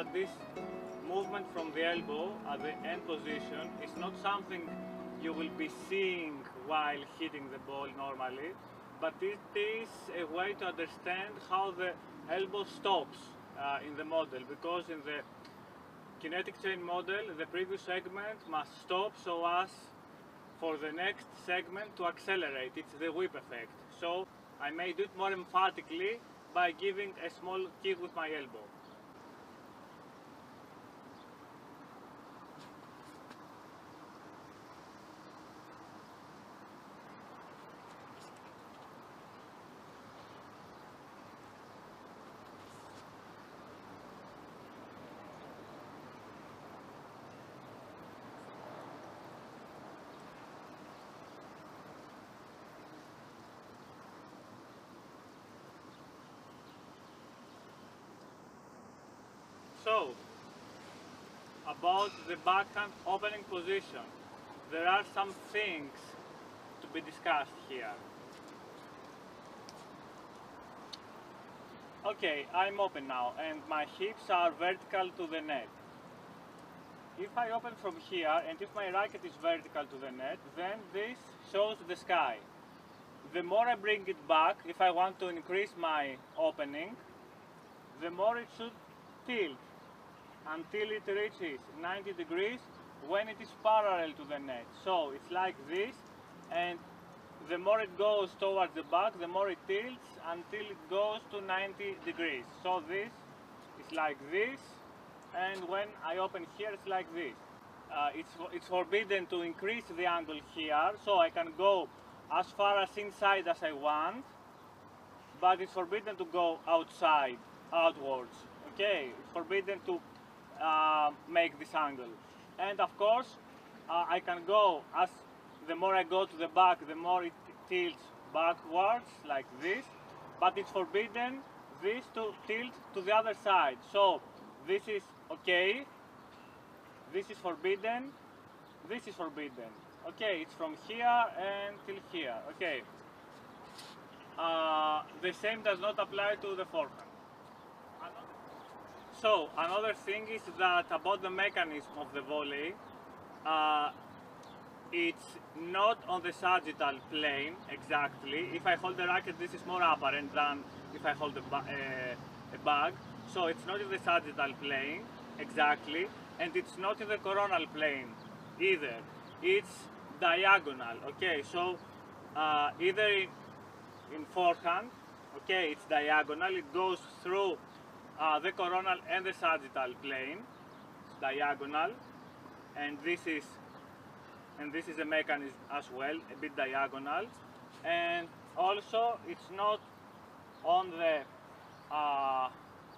that this movement from the elbow at the end position is not something you will be seeing while hitting the ball normally, but it is a way to understand how the elbow stops in the model, because in the kinetic chain model the previous segment must stop so as for the next segment to accelerate. It's the whip effect. So I may do it more emphatically by giving a small kick with my elbow. So, about the backhand opening position, there are some things to be discussed here. Okay, I'm open now and my hips are vertical to the net. If I open from here and if my racket is vertical to the net, then this shows the sky. The more I bring it back, if I want to increase my opening, the more it should tilt until it reaches 90 degrees when it is parallel to the net. So it's like this, and the more it goes towards the back, the more it tilts until it goes to 90 degrees. So this is like this, and when I open here it's like this. It's forbidden to increase the angle here, so I can go as far as inside as I want, but it's forbidden to go outside, outwards. Okay, it's forbidden to make this angle. And of course I can go, as the more I go to the back, the more it tilts backwards like this, but it's forbidden this to tilt to the other side. So this is okay, this is forbidden, this is forbidden. Okay, it's from here and till here. Okay, the same does not apply to the forehand. So another thing is that about the mechanism of the volley, it's not on the sagittal plane exactly. If I hold the racket, this is more apparent than if I hold a bag. So it's not in the sagittal plane exactly, and it's not in the coronal plane either. It's diagonal. Okay, so either in forehand, okay, it's diagonal. It goes through the coronal and the sagittal plane. It's diagonal, and this is a mechanism as well, a bit diagonal. And also it's not on the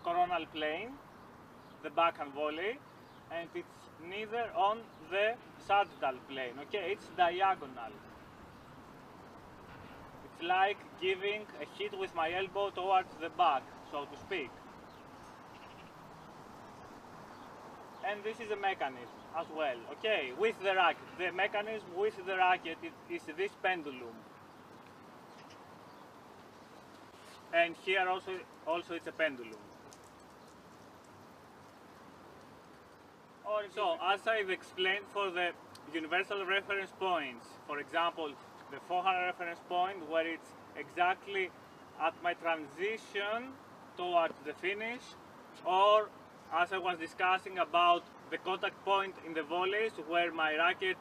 coronal plane, the backhand volley, and it's neither on the sagittal plane. Okay, it's diagonal. It's like giving a hit with my elbow towards the back, so to speak. And this is a mechanism as well, okay, with the racket. The mechanism with the racket is this pendulum. And here also it's a pendulum. So, as I've explained, for the universal reference points, for example, the forehand reference point, where it's exactly at my transition towards the finish, or as I was discussing about the contact point in the volleys, where my racket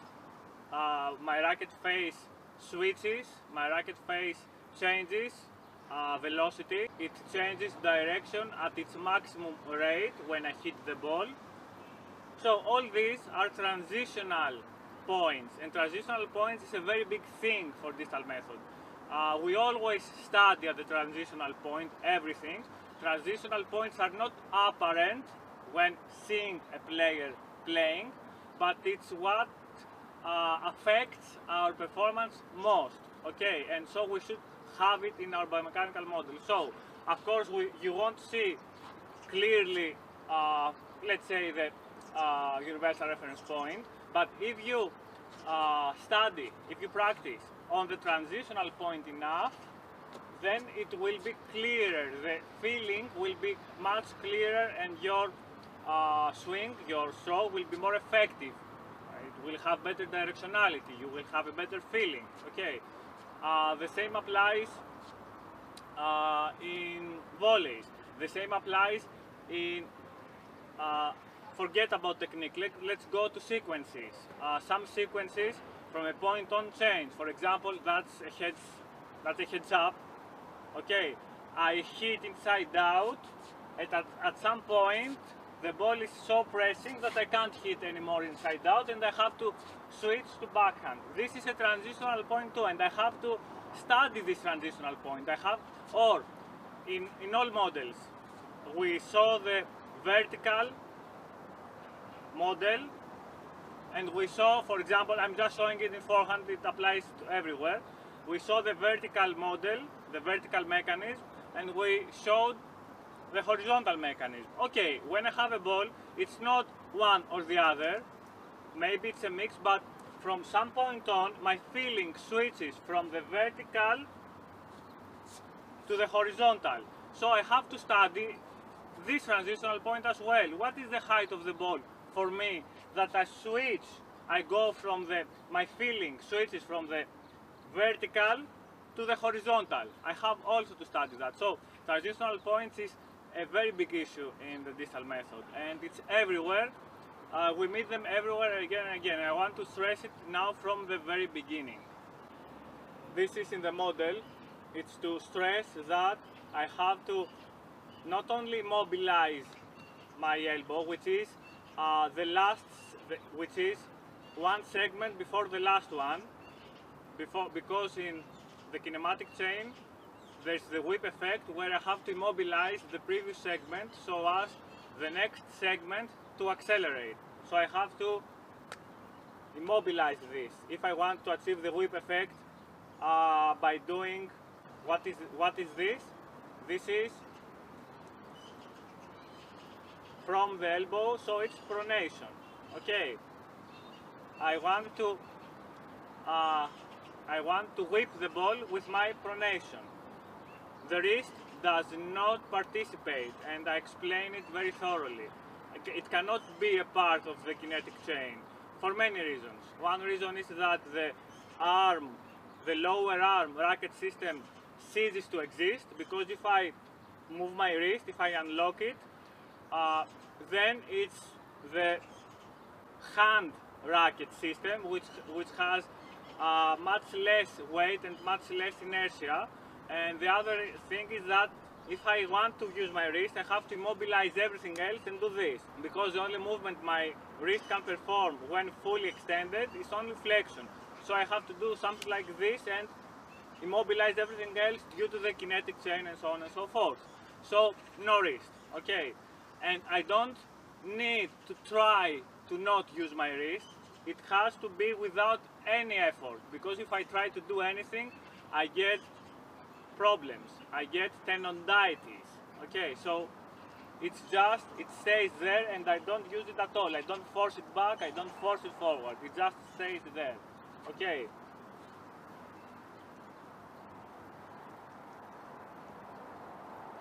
face switches, my racket face changes velocity, it changes direction at its maximum rate when I hit the ball. So all these are transitional points, and transitional points is a very big thing for distal method. We always study at the transitional point everything. Transitional points are not apparent when seeing a player playing, but it's what affects our performance most. Okay, and so we should have it in our biomechanical model. So, of course, you won't see clearly, let's say, the universal reference point, but if you study, if you practice on the transitional point enough, then it will be clearer, the feeling will be much clearer, and your swing, your stroke will be more effective. It will have better directionality. You will have a better feeling. Okay. The same applies in volleys. The same applies in forget about technique. Let's go to sequences. Some sequences from a point-on change. For example, that's a heads up. Okay, I hit inside out, and at some point the ball is so pressing that I can't hit anymore inside out, and I have to switch to backhand. This is a transitional point too, and I have to study this transitional point. Or in all models, we saw the vertical model, and we saw, for example, I'm just showing it in forehand, it applies to everywhere. We saw the vertical model, the vertical mechanism, and we showed the horizontal mechanism. Okay, when I have a ball, it's not one or the other, maybe it's a mix, but from some point on, my feeling switches from the vertical to the horizontal. So I have to study this transitional point as well. What is the height of the ball for me that I switch? I go from my feeling switches from the vertical to the horizontal. I have also to study that. So transitional points is a very big issue in the distal method, and it's everywhere. We meet them everywhere again and again. I want to stress it now from the very beginning. This is in the model. It's to stress that I have to not only mobilize my elbow, which is which is one segment before the last one, because in the kinematic chain there's the whip effect where I have to immobilize the previous segment so as the next segment to accelerate. So I have to immobilize this if I want to achieve the whip effect by doing what is this? This is from the elbow, so it's pronation. Okay, I want to whip the ball with my pronation. The wrist does not participate, and I explain it very thoroughly. It cannot be a part of the kinetic chain for many reasons. One reason is that the lower arm racket system ceases to exist, because if I move my wrist, if I unlock it, then it's the hand racket system which has much less weight and much less inertia. And the other thing is that if I want to use my wrist, I have to immobilize everything else and do this, because the only movement my wrist can perform when fully extended is only flexion. So I have to do something like this and immobilize everything else due to the kinetic chain and so on and so forth. So no wrist, okay? And I don't need to try to not use my wrist. It has to be without any effort, because if I try to do anything, I get problems. I get tendonitis. Okay, so it stays there, and I don't use it at all. I don't force it back, I don't force it forward. It just stays there. Okay.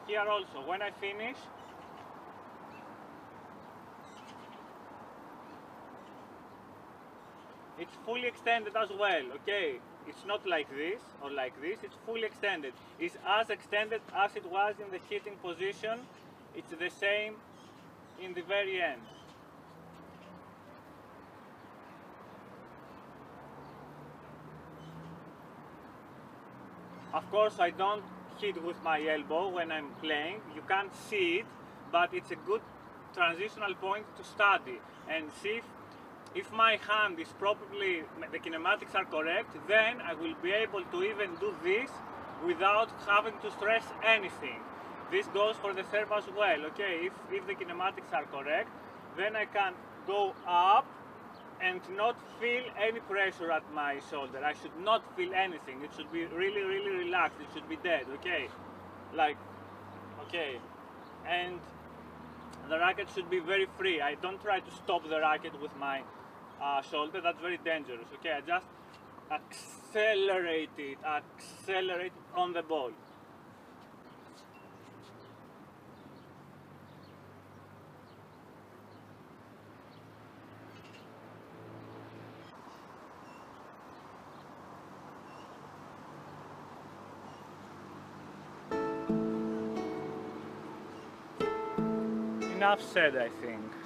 Here also, when I finish, it's fully extended as well, okay? It's not like this or like this, it's fully extended. It's as extended as it was in the hitting position. It's the same in the very end. Of course, I don't hit with my elbow when I'm playing. You can't see it, but it's a good transitional point to study and see if my hand is properly, the kinematics are correct, then I will be able to even do this without having to stress anything. This goes for the serve as well, okay? If the kinematics are correct, then I can go up and not feel any pressure at my shoulder. I should not feel anything. It should be really, really relaxed. It should be dead, okay? Like, okay. And the racket should be very free. I don't try to stop the racket with my shoulder. That's very dangerous, okay? I just accelerate it on the ball. enough said, I think.